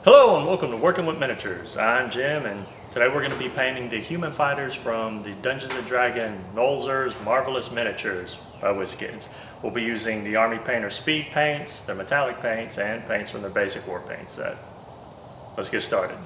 Hello and welcome to Working with Miniatures. I'm Jim and today we're going to be painting the human fighters from the Dungeons & Dragons Nolzur's Marvelous Miniatures by Wizkids. We'll be using the Army Painter speed paints, their metallic paints, and paints from their basic war paint set. Let's get started.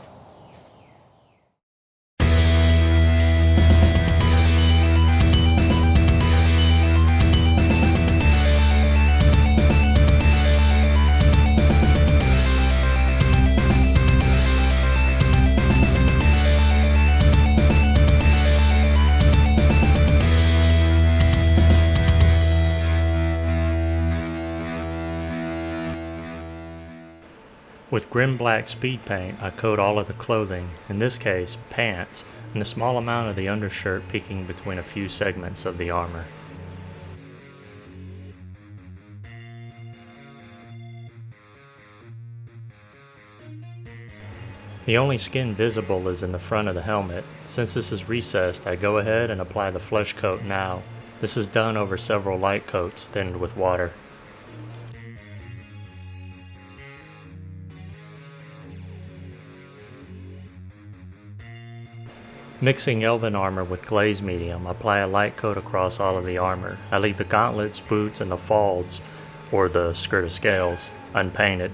With Grim Black speed paint, I coat all of the clothing, in this case pants, and a small amount of the undershirt peeking between a few segments of the armor. The only skin visible is in the front of the helmet. Since this is recessed, I go ahead and apply the flesh coat now. This is done over several light coats thinned with water. Mixing elven armor with glaze medium, I apply a light coat across all of the armor. I leave the gauntlets, boots, and the falds, or the skirt of scales, unpainted.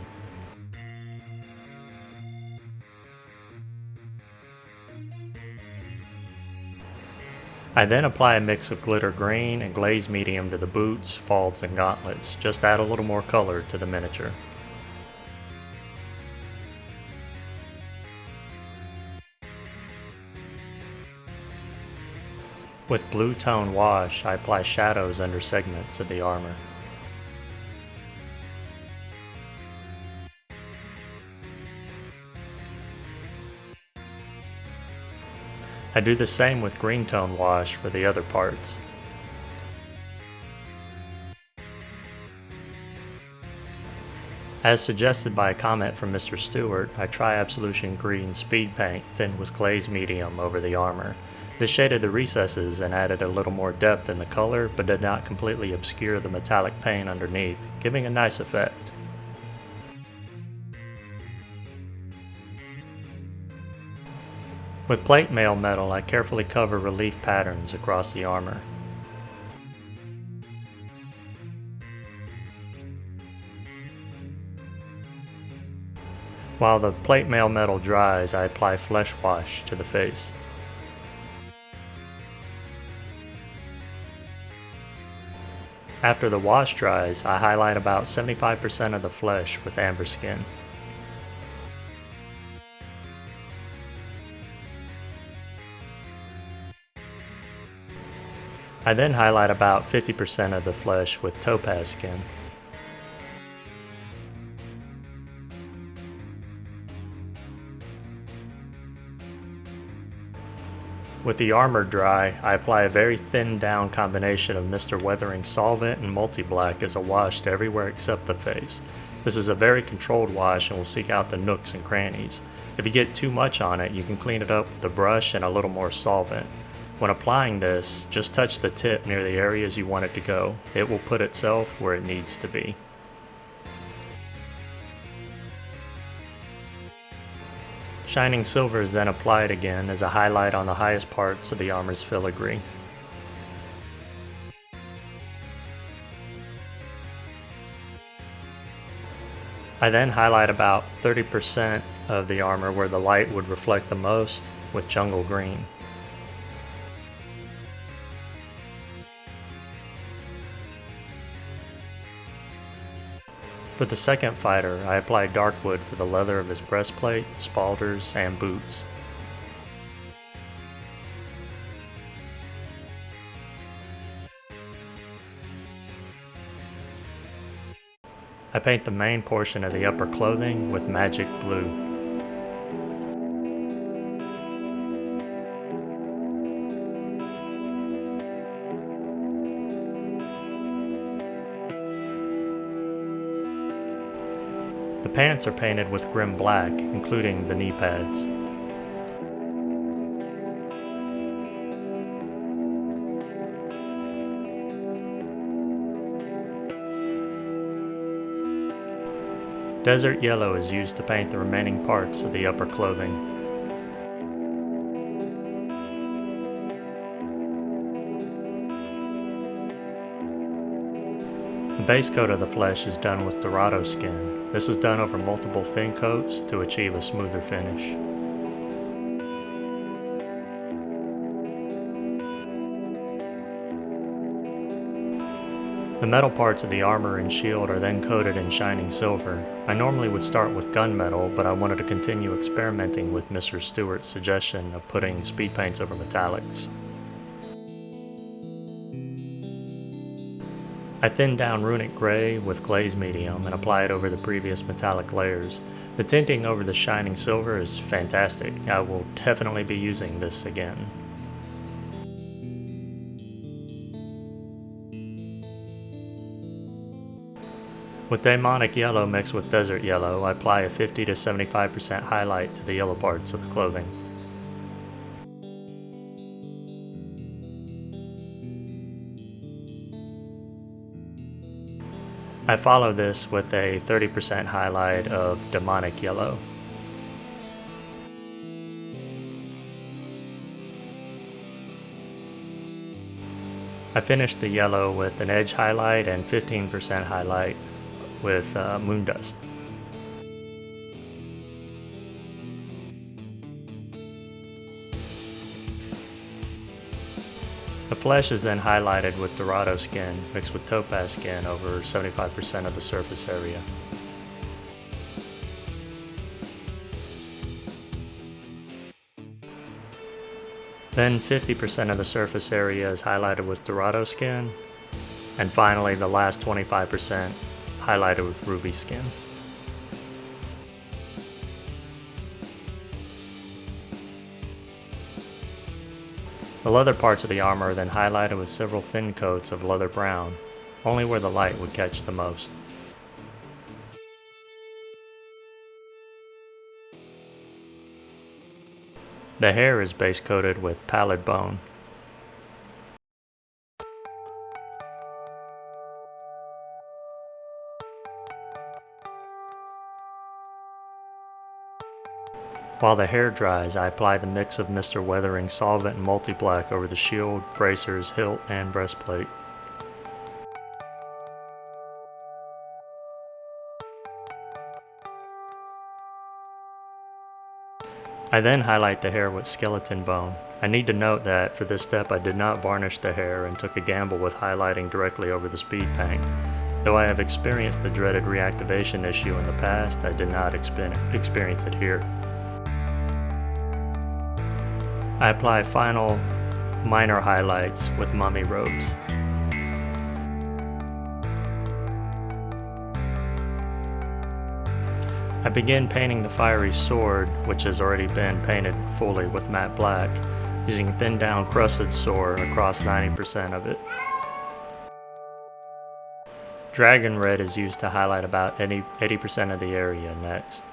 I then apply a mix of glitter green and glaze medium to the boots, falds, and gauntlets. Just add a little more color to the miniature. With blue tone wash, I apply shadows under segments of the armor. I do the same with green tone wash for the other parts. As suggested by a comment from Mr. Stewart, I try Absolution Green speed paint thinned with glaze medium over the armor. This shaded the recesses and added a little more depth in the color, but did not completely obscure the metallic paint underneath, giving a nice effect. With plate mail metal, I carefully cover relief patterns across the armor. While the plate mail metal dries, I apply flesh wash to the face. After the wash dries, I highlight about 75% of the flesh with amber skin. I then highlight about 50% of the flesh with topaz skin. With the armor dry, I apply a very thinned down combination of Mr. Weathering solvent and multi-black as a wash to everywhere except the face. This is a very controlled wash and will seek out the nooks and crannies. If you get too much on it, you can clean it up with a brush and a little more solvent. When applying this, just touch the tip near the areas you want it to go. It will put itself where it needs to be. Shining silver is then applied again as a highlight on the highest parts of the armor's filigree. I then highlight about 30% of the armor where the light would reflect the most with jungle green. For the second fighter, I apply dark wood for the leather of his breastplate, spalders, and boots. I paint the main portion of the upper clothing with magic blue. The pants are painted with grim black, including the knee pads. Desert yellow is used to paint the remaining parts of the upper clothing. The base coat of the flesh is done with Dorado skin. This is done over multiple thin coats to achieve a smoother finish. The metal parts of the armor and shield are then coated in shining silver. I normally would start with gunmetal, but I wanted to continue experimenting with Mr. Stewart's suggestion of putting speed paints over metallics. I thin down runic gray with glaze medium and apply it over the previous metallic layers. The tinting over the shining silver is fantastic. I will definitely be using this again. With demonic yellow mixed with desert yellow, I apply a 50 to 75% highlight to the yellow parts of the clothing. I follow this with a 30% highlight of demonic yellow. I finished the yellow with an edge highlight and 15% highlight with moon dust. The flesh is then highlighted with Dorado skin mixed with topaz skin over 75% of the surface area. Then 50% of the surface area is highlighted with Dorado skin, and finally the last 25% highlighted with ruby skin. The leather parts of the armor are then highlighted with several thin coats of leather brown, only where the light would catch the most. The hair is base coated with pallid bone. While the hair dries, I apply the mix of Mr. Weathering solvent and multi-black over the shield, bracers, hilt, and breastplate. I then highlight the hair with skeleton bone. I need to note that for this step I did not varnish the hair and took a gamble with highlighting directly over the speed paint. Though I have experienced the dreaded reactivation issue in the past, I did not experience it here. I apply final minor highlights with mummy robes. I begin painting the fiery sword, which has already been painted fully with matte black, using thin down crusted sword across 90% of it. Dragon red is used to highlight about 80% of the area next.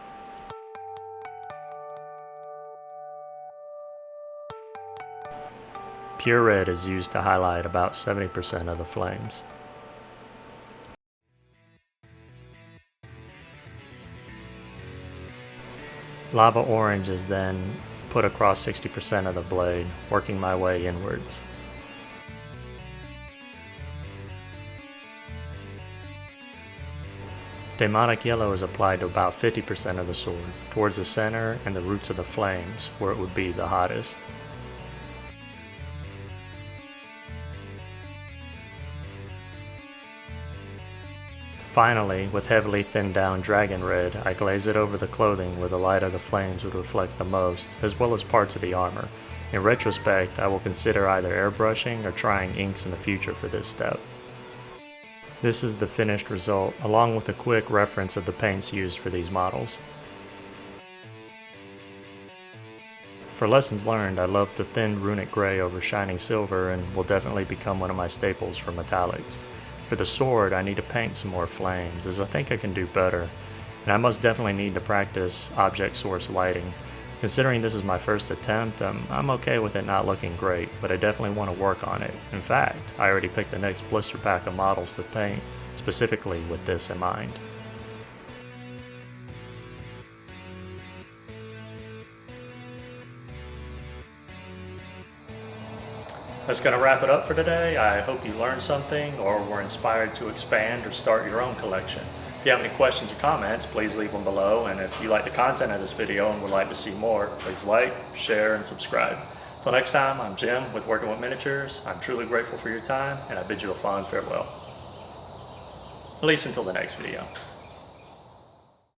Pure red is used to highlight about 70% of the flames. Lava orange is then put across 60% of the blade, working my way inwards. Demonic yellow is applied to about 50% of the sword, towards the center and the roots of the flames, where it would be the hottest. Finally, with heavily thinned down dragon red, I glaze it over the clothing where the light of the flames would reflect the most, as well as parts of the armor. In retrospect, I will consider either airbrushing or trying inks in the future for this step. This is the finished result, along with a quick reference of the paints used for these models. For lessons learned, I love the thin runic gray over shining silver and will definitely become one of my staples for metallics. For the sword, I need to paint some more flames, as I think I can do better, and I most definitely need to practice object source lighting. Considering this is my first attempt, I'm okay with it not looking great, but I definitely want to work on it. In fact, I already picked the next blister pack of models to paint, specifically with this in mind. That's going to wrap it up for today. I hope you learned something or were inspired to expand or start your own collection. If you have any questions or comments, please leave them below. And if you like the content of this video and would like to see more, please like, share, and subscribe. Until next time, I'm Jim with Working with Miniatures. I'm truly grateful for your time, and I bid you a fond farewell. At least until the next video.